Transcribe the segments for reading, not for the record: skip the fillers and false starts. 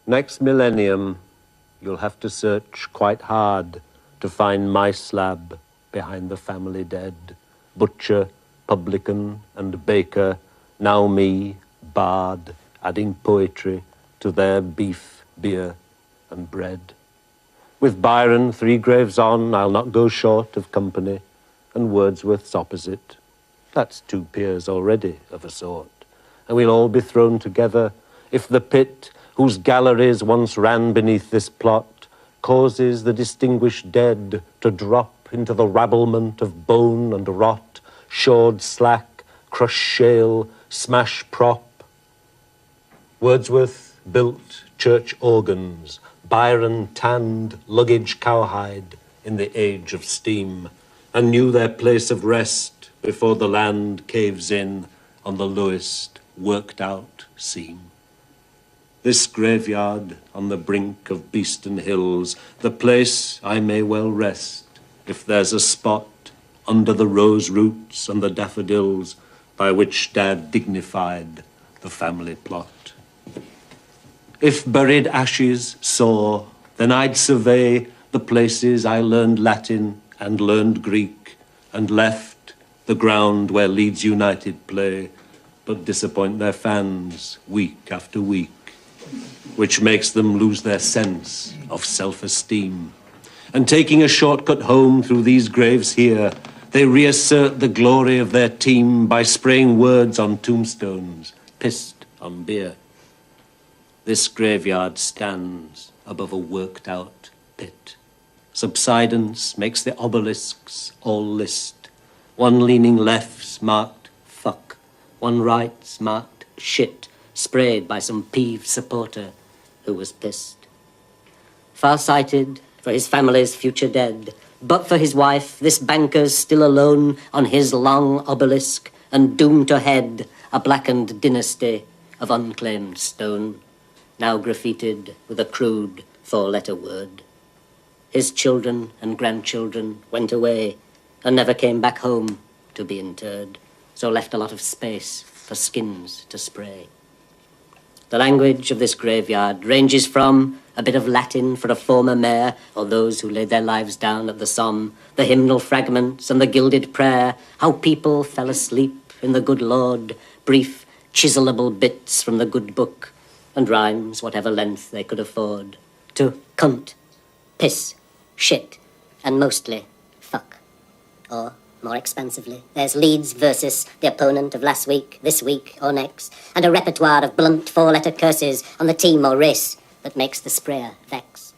Next millennium, you'll have to search quite hard to find my slab behind the family dead. Butcher, publican, and baker, now me, bard, adding poetry to their beef, beer, and bread. With Byron 3 graves on, I'll not go short of company, and Wordsworth's opposite. That's 2 peers already of a sort, and we'll all be thrown together if the pit, whose galleries once ran beneath this plot, causes the distinguished dead to drop into the rabblement of bone and rot, shored slack, crushed shale, smash prop. Wordsworth built church organs, Byron tanned luggage cowhide in the age of steam, and knew their place of rest before the land caves in on the lowest worked out seam. This graveyard on the brink of Beeston Hills, the place I may well rest, if there's a spot under the rose roots and the daffodils by which Dad dignified the family plot. If buried ashes saw, then I'd survey the places I learned Latin and learned Greek and left the ground where Leeds United play, but disappoint their fans week after week, which makes them lose their sense of self-esteem. And taking a shortcut home through these graves here, they reassert the glory of their team by spraying words on tombstones, pissed on beer. This graveyard stands above a worked-out pit. Subsidence makes the obelisks all list. One leaning left's marked fuck, one right's marked shit, sprayed by some peeved supporter who was pissed. Far-sighted for his family's future dead, but for his wife, this banker's still alone on his long obelisk and doomed to head a blackened dynasty of unclaimed stone, now graffitied with a crude 4-letter word. His children and grandchildren went away and never came back home to be interred, so left a lot of space for skins to spray. The language of this graveyard ranges from a bit of Latin for a former mayor or those who laid their lives down at the Somme, the hymnal fragments and the gilded prayer, how people fell asleep in the good Lord, brief, chiselable bits from the good book, and rhymes whatever length they could afford, to cunt, piss, shit, and mostly fuck. Or, more expansively, there's Leeds versus the opponent of last week, this week, or next, and a repertoire of blunt 4-letter curses on the team or race that makes the sprayer vexed.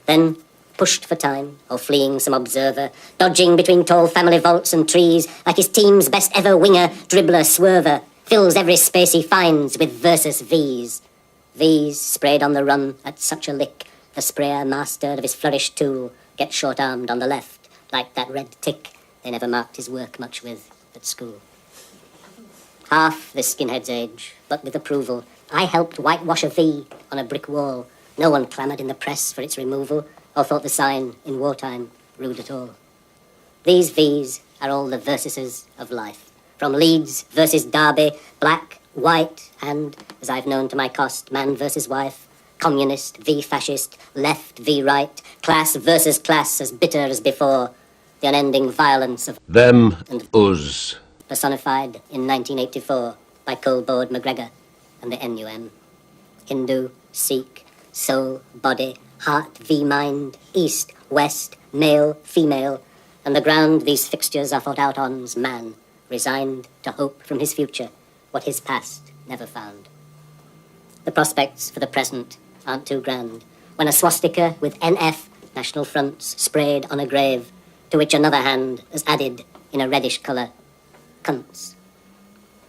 Then, pushed for time, or fleeing some observer, dodging between tall family vaults and trees, like his team's best ever winger, dribbler, swerver, fills every space he finds with versus V's. V's sprayed on the run at such a lick, the sprayer master of his flourished tool gets short-armed on the left, like that red tick they never marked his work much with at school. Half this skinhead's age, but with approval, I helped whitewash a V on a brick wall. No one clamoured in the press for its removal, or thought the sign, in wartime, rude at all. These V's are all the versuses of life, from Leeds versus Derby, black, white, and, as I've known to my cost, man versus wife, communist v fascist, left v right, class versus class, as bitter as before, the unending violence of them and us, personified in 1984 by Colboard McGregor and the NUM. Hindu, Sikh, soul, body, heart v mind, east, west, male, female, and the ground these fixtures are fought out on's man, resigned to hope from his future what his past never found. The prospects for the present aren't too grand, when a swastika with NF, National Fronts, sprayed on a grave, to which another hand has added, in a reddish colour, cunts,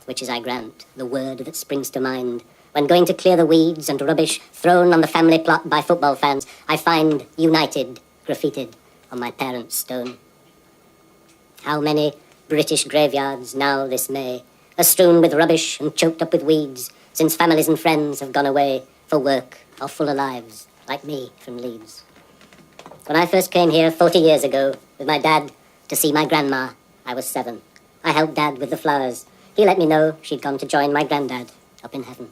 which is, I grant, the word that springs to mind when going to clear the weeds and rubbish thrown on the family plot by football fans. I find United graffitied on my parents' stone. How many British graveyards now this May are strewn with rubbish and choked up with weeds, since families and friends have gone away for work or fuller lives, like me from Leeds. When I first came here 40 years ago with my dad to see my grandma, I was 7. I helped Dad with the flowers. He let me know she'd gone to join my granddad up in heaven.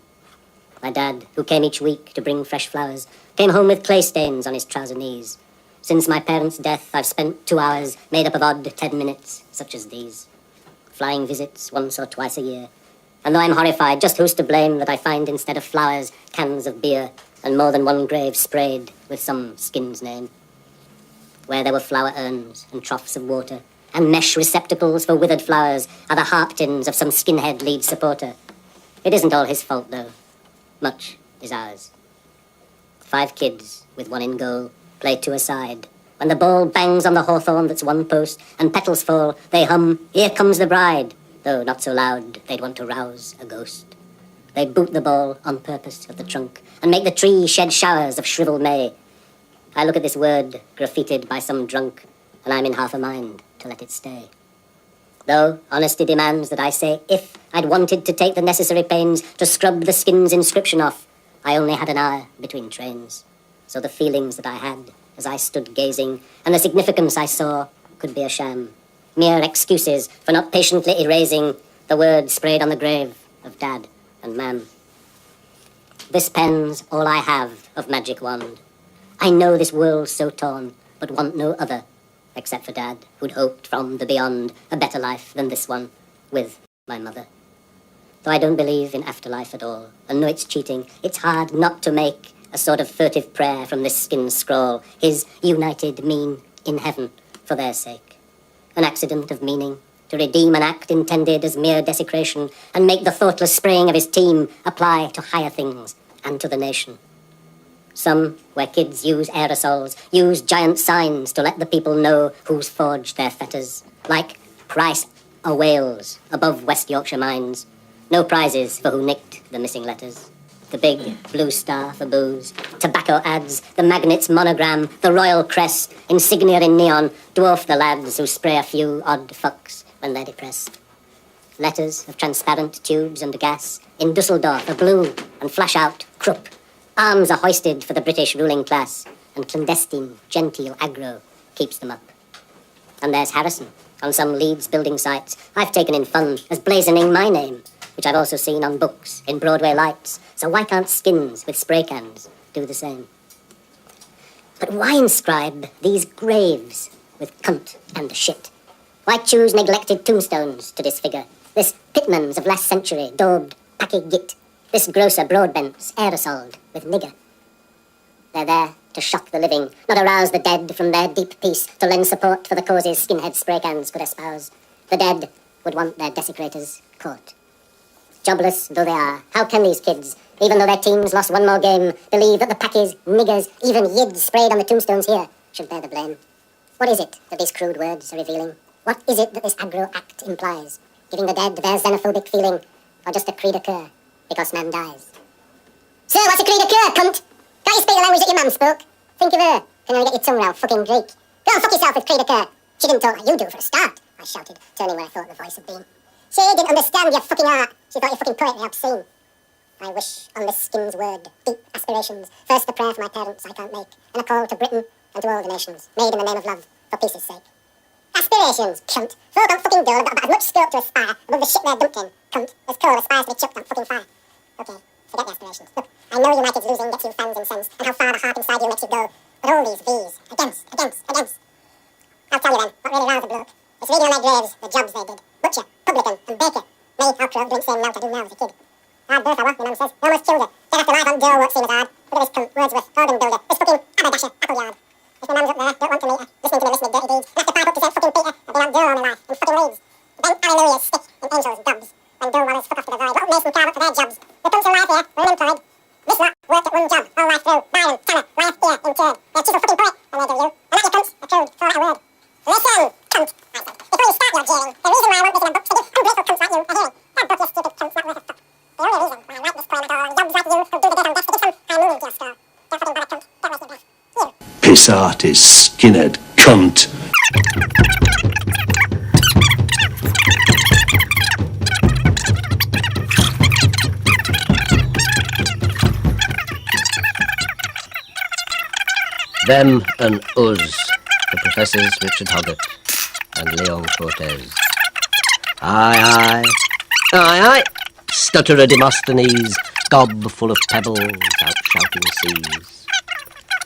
My dad, who came each week to bring fresh flowers, came home with clay stains on his trouser knees. Since my parents' death, I've spent 2 hours made up of odd 10 minutes, such as these. Flying visits once or twice a year. And though I'm horrified, just who's to blame that I find instead of flowers, cans of beer, and more than one grave sprayed with some skin's name. Where there were flower urns and troughs of water, and mesh receptacles for withered flowers, are the harp tins of some skinhead lead supporter. It isn't all his fault, though. Much is ours. 5 kids, with one in goal, play 2 aside. When the ball bangs on the hawthorn that's one post, and petals fall, they hum, "Here comes the bride," though not so loud they'd want to rouse a ghost. They boot the ball on purpose at the trunk, and make the tree shed showers of shriveled May. I look at this word, graffitied by some drunk, and I'm in half a mind to let it stay. Though honesty demands that I say if I'd wanted to take the necessary pains to scrub the skin's inscription off, I only had an hour between trains. So the feelings that I had as I stood gazing, and the significance I saw, could be a sham. Mere excuses for not patiently erasing the word sprayed on the grave of Dad and Mam. This pen's all I have of magic wand. I know this world's so torn, but want no other, except for Dad, who'd hoped from the beyond a better life than this one, with my mother. Though I don't believe in afterlife at all, and know it's cheating, it's hard not to make a sort of furtive prayer from this skin scroll, his united mean in heaven for their sake. An accident of meaning, to redeem an act intended as mere desecration, and make the thoughtless spraying of his team apply to higher things and to the nation. Some, where kids use aerosols, use giant signs to let the people know who's forged their fetters, like Price o' Wales above West Yorkshire mines. No prizes for who nicked the missing letters. The big blue star for booze, tobacco ads, the magnet's monogram, the royal crest, insignia in neon, dwarf the lads who spray a few odd fucks when they're depressed. Letters of transparent tubes and gas, in Dusseldorf are blue and flash out, Krupp. Arms are hoisted for the British ruling class, and clandestine, genteel aggro keeps them up. And there's Harrison, on some Leeds building sites I've taken in fun as blazoning my name, which I've also seen on books in Broadway lights, so why can't skins with spray cans do the same? But why inscribe these graves with cunt and shit? Why choose neglected tombstones to disfigure this Pitman's of last century daubed PAKI GIT, this grocer Broadbent's aerosoled with nigger? They're there to shock the living, not arouse the dead from their deep peace, to lend support for the causes skinhead spray cans could espouse. The dead would want their desecrators caught. Jobless though they are, how can these kids, even though their teams lost one more game, believe that the Pakis, niggers, even yids sprayed on the tombstones here should bear the blame? What is it that these crude words are revealing? What is it that this aggro act implies? Giving the dead their xenophobic feeling, or just a creed occur because man dies? Sir, what's a creed occur, cunt? Can't you speak the language that your mum spoke? Think of her. Can you only get your tongue round fucking Greek? Go and fuck yourself with creed occur. She didn't talk like you do for a start, I shouted, turning where I thought the voice had been. She didn't understand your fucking art. She thought your fucking poetry obscene. I wish on this skin's word, deep aspirations, first a prayer for my parents I can't make, and a call to Britain and to all the nations, made in the name of love, for peace's sake. Aspirations, cunt. Folk on fucking girl have got about as much scope to aspire above the shit they're dumped in, cunt, as coal aspires to be chucked on fucking fire. Okay, forget the aspirations. Look, I know United's losing gets you fans and sense, and how far the heart inside you makes you go, but all these V's, against. I'll tell you then, what really roused the bloke. It's reading on their graves, the jobs they did. Butcher, publican, and baker. Me, how crow, didn't say now to do now as a kid. Hard birth I was, my mum says. Almost killed her. Dead after life on Joe won't seem as hard. Look at this cunt, Wordsworth, organ builder, this fucking haberdasher, Appleyard. If my mum's up there, don't want to meet her, listening to me list of dirty deeds, and have to pipe up to St. fucking Peter, I've been on Joe all my life, and fucking Leeds. Then Alleluia's stick, and Angels, Dobbs. When Joe Wallers fuck off to the void, what Mason carve up for their jobs? The cunts who life here, were unemployed. This lot worked at one job, all life through. Byron, Tanner, life here, interred. They're chief of fucking poet, and they do you. And not your cunts, a crude, throw out a word. Listen, cunt, I said. Before you start your jeering, the reason why I won't listen to books to give ungrateful cunts like you a hearing. That book, you stupid cunts, not worth a fuck. The only reason why I write this poem at all is jobs like you who do the dead on best to become I moved your score. Don't fucking bother, cunt. Don't waste your breath. You. Piss artist, skinhead, cunt. Them and us, the Professors Richard Hoggart and Leon Cortez. Aye, aye, aye, aye, stutterer Demosthenes, gob full of pebbles out shouting seas.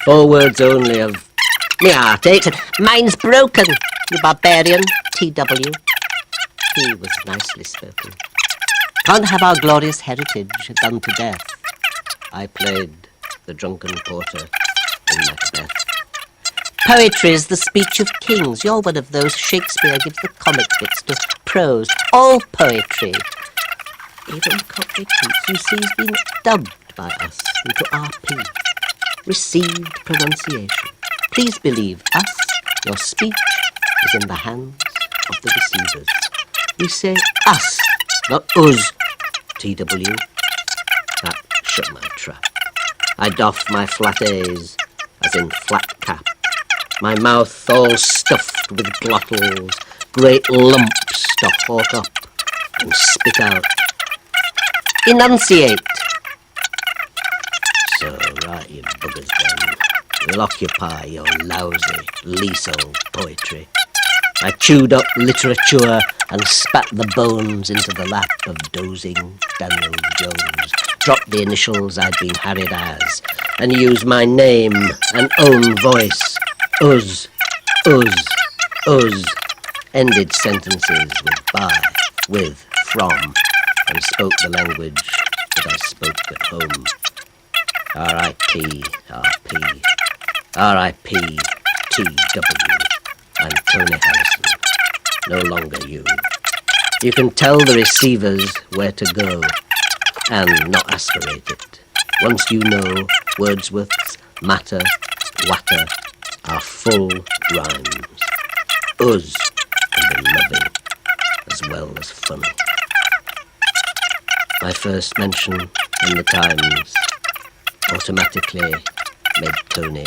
4 words only of me heart aches and mine's broken, you barbarian, T.W. He was nicely spoken. Can't have our glorious heritage done to death. I played the drunken porter in Macbeth. Poetry's the speech of kings. You're one of those. Shakespeare gives the comic bits to prose. All poetry, even Cockney Keats, you see, has been dubbed by us into RP. Received pronunciation. Please believe us. Your speech is in the hands of the receivers. We say us, not us, T.W. That shut my trap. I doff my flat A's, as in flat cap. My mouth all stuffed with glottals, great lumps to hawk up and spit out. Enunciate! So, right, you buggers then. You'll occupy your lousy, leasehold poetry. I chewed up literature and spat the bones into the lap of dozing Daniel Jones, dropped the initials I'd been harried as, and used my name and own voice. Us, ended sentences with by, with, from, and spoke the language that I spoke at home. R.I.P., R.P., R.I.P., T.W., I'm Tony Harrison, no longer you. You can tell the receivers where to go and not aspirate it. Once you know Wordsworth's matter, watter are full rhymes. Us can be loving as well as funny. My first mention in the Times automatically made Tony